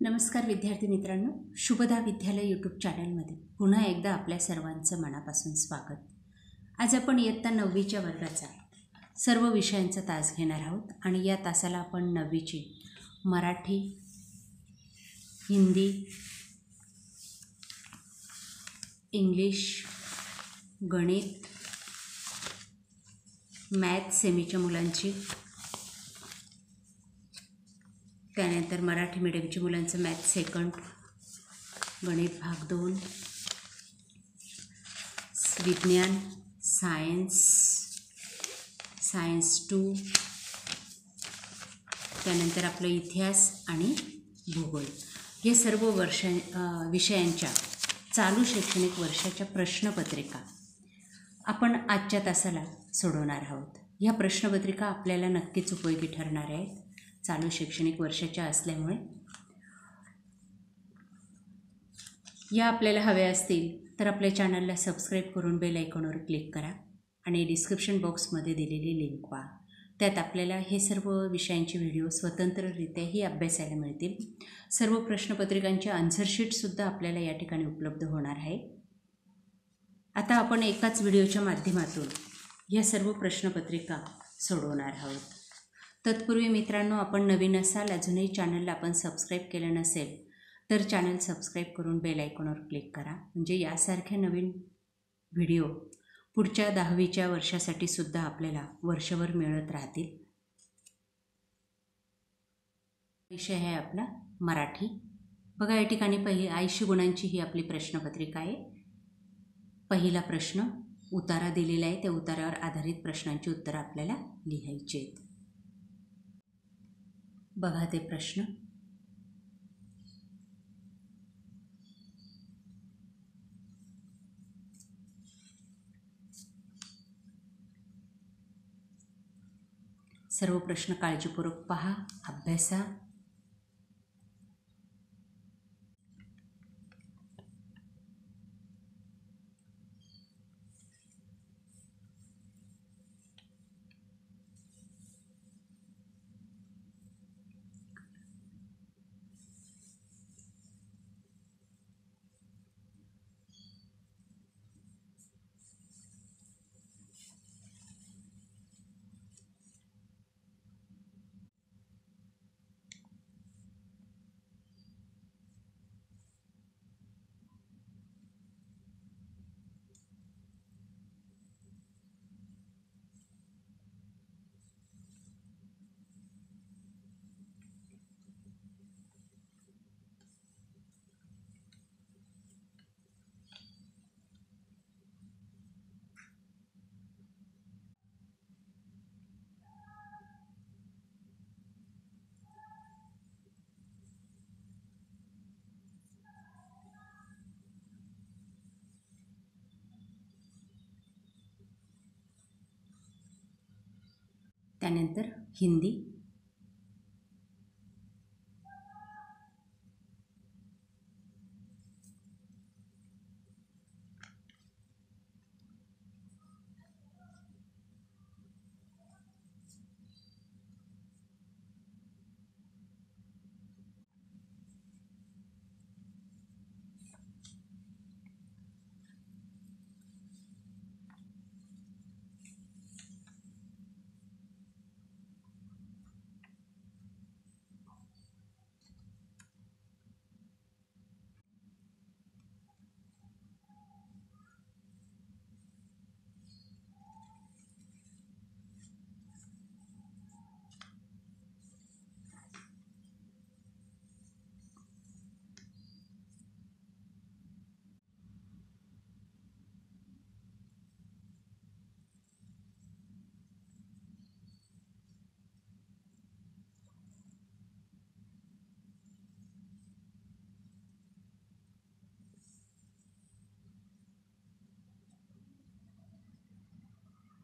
नमस्कार विद्यार्थी मित्रांनो, शुभदा विद्यालय यूट्यूब चॅनलमध्ये पुन्हा एकदा आपल्या सर्वांचं मनापासून स्वागत. आज आपण इयत्ता 9वीच्या वर्गाचा सर्व विषयांचा तास घेणार आहोत आणि या तासाला आपण 9वीची मराठी, हिंदी, इंग्लिश, गणित, मॅथ सेमीच्या मुलांची, त्यानंतर मराठी मीडियमच्या मुलांचं मॅथ सेकंड, गणित भाग 2, विज्ञान, सायन्स 2, त्यानंतर आपलं इतिहास आणि भूगोल या सर्व विषयांच्या चालू शैक्षणिक वर्षाच्या प्रश्नपत्रिका आपण आजच्या तासाला सोडवणार आहोत. या प्रश्नपत्रिका आपल्याला नक्कीच उपयोगी ठरणार आहेत चालू शैक्षणिक वर्षाच्या असल्यामुळे. या आपल्याला हव्या असतील तर आपल्या चॅनलला सबस्क्राईब करून बेल आयकॉनवर क्लिक करा आणि डिस्क्रिप्शन बॉक्समध्ये दिलेली लिंक पहा. त्यात आपल्याला हे सर्व विषयांचे व्हिडिओ स्वतंत्ररित्याही अभ्यासायला मिळतील. सर्व प्रश्नपत्रिकांचे आन्सरशीटसुद्धा आपल्याला या ठिकाणी उपलब्ध होणार आहे. आता आपण एकाच व्हिडिओच्या माध्यमातून या सर्व प्रश्नपत्रिका सोडवणार आहोत. तत्पूर्वी मित्रांनो, आपण नवीन असाल, अजूनही चॅनलला आपण सबस्क्राईब केलं नसेल तर चॅनल सबस्क्राईब करून बेल आयकॉनवर क्लिक करा, म्हणजे यासारख्या नवीन व्हिडिओ पुढच्या 10वीच्या वर्षासाठी सुद्धा आपल्याला वर्षभर मिळत राहतील. विषय आहे आपला मराठी. बघा, या ठिकाणी 80 गुणांची ही आपली प्रश्नपत्रिका आहे. पहिला प्रश्न उतारा दिलेला आहे, त्या उतारावर आधारित प्रश्नांची उत्तरं आपल्याला लिहायची आहेत. बघा ते प्रश्न. सर्व प्रश्न काळजीपूर्वक पहा, अभ्यासा. त्यानंतर हिंदी.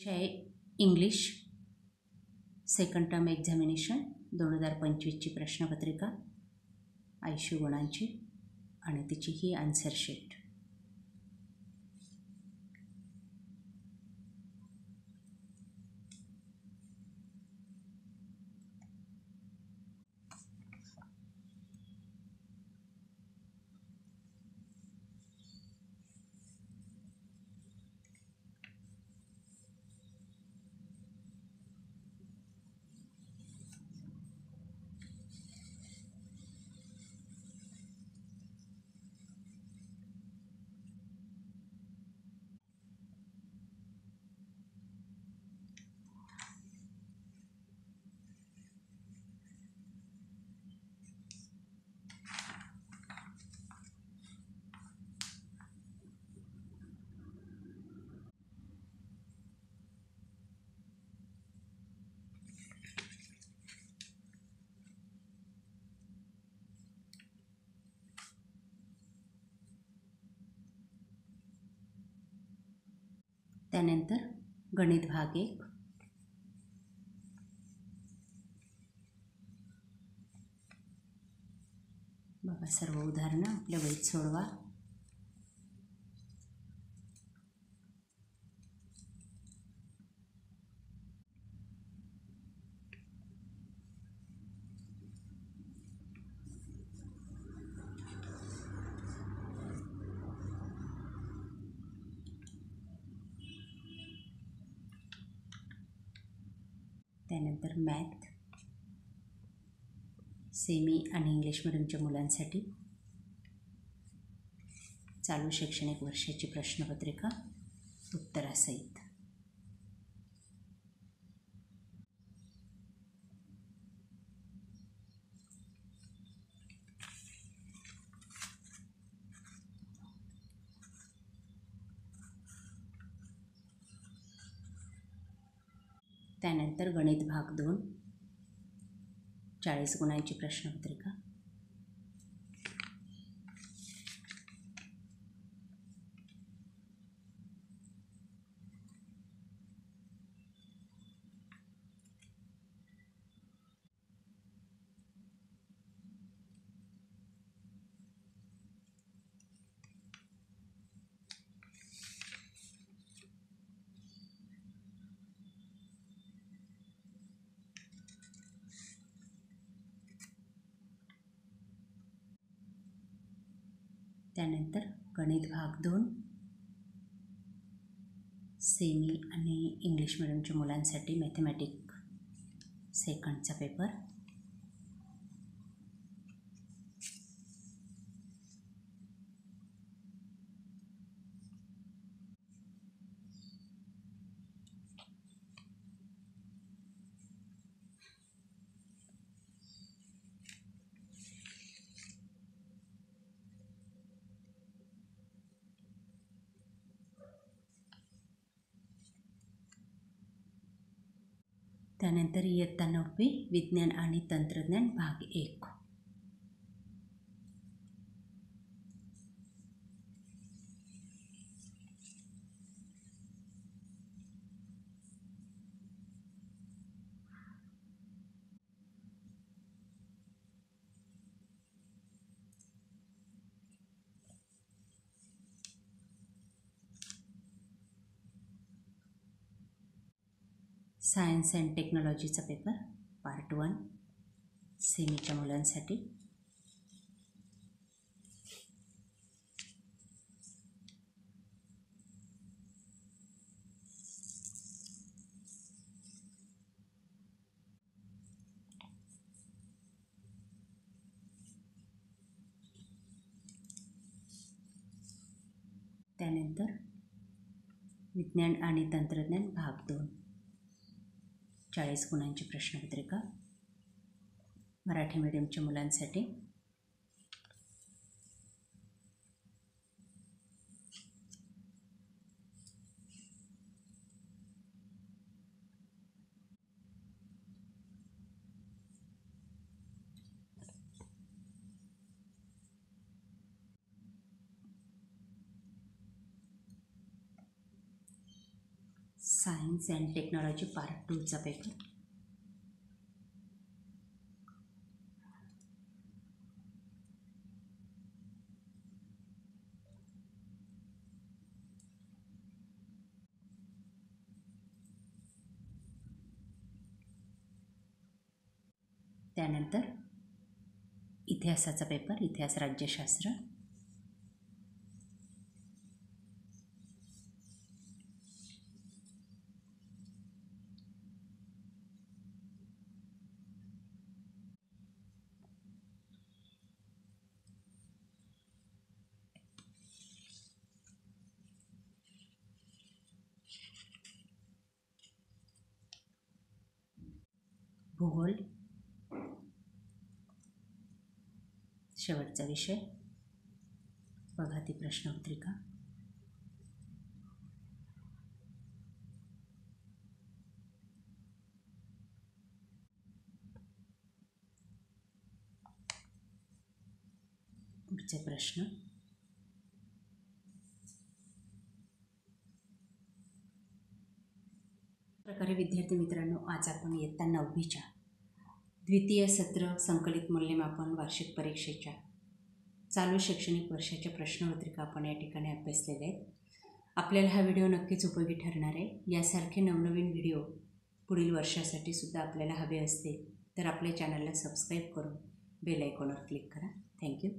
आहे इंग्लिश सेकंड टर्म एक्झामिनेशन 2025ची प्रश्नपत्रिका 80 गुणांची आणि तिची ही आन्सर शीट. त्यानंतर गणित भाग 1, बघा सर्व उदाहरणं आपल्या वहीत सोडवा. त्यानंतर मॅथ सेमी आणि इंग्लिश मिडियमच्या मुलांसाठी चालू शैक्षणिक वर्षाची प्रश्नपत्रिका उत्तरासहित. त्यानंतर गणित भाग 2, 40 गुणांची प्रश्नपत्रिका. त्यानंतर गणित भाग 2 सेमी आणि इंग्लिश मिडियमच्या मुलांसाठी मॅथमॅटिक सेकंडचा पेपर. त्यानंतर इयत्ता 9वी विज्ञान आणि तंत्रज्ञान भाग 1. सायन्स अँड टेक्नॉलॉजीचा पेपर पार्ट 1 सेमीच्या मुलांसाठी. त्यानंतर विज्ञान आणि तंत्रज्ञान भाग 2, 40 गुणांची प्रश्नपत्रिका मराठी मीडियमच्या मुलांसाठी. सायन्स अँड टेक्नॉलॉजी पार्ट 2चा पेपर. त्यानंतर इतिहासाचा पेपर इतिहास राज्यशास्त्र. भूगोल शेवटचा विषय. बघा ती प्रश्नपत्रिका. पुढचे प्रश्न. प्रकारे विद्यार्थी मित्रांनो, आज आपण इयत्ता 9वीच्या द्वितीय सत्र संकलित मूल्यमापन वार्षिक परीक्षेच्या चालू शैक्षणिक वर्षाच्या प्रश्नपत्रिका आपण या ठिकाणी अभ्यासलेल्या आहेत. आपल्याला हा व्हिडिओ नक्कीच उपयोगी ठरणार आहे. यासारखे नवनवीन व्हिडिओ पुढील वर्षासाठी सुद्धा आपल्याला हवे असतील तर आपल्या चॅनलला सबस्क्राईब करून बेल आयकॉनवर क्लिक करा. थँक्यू.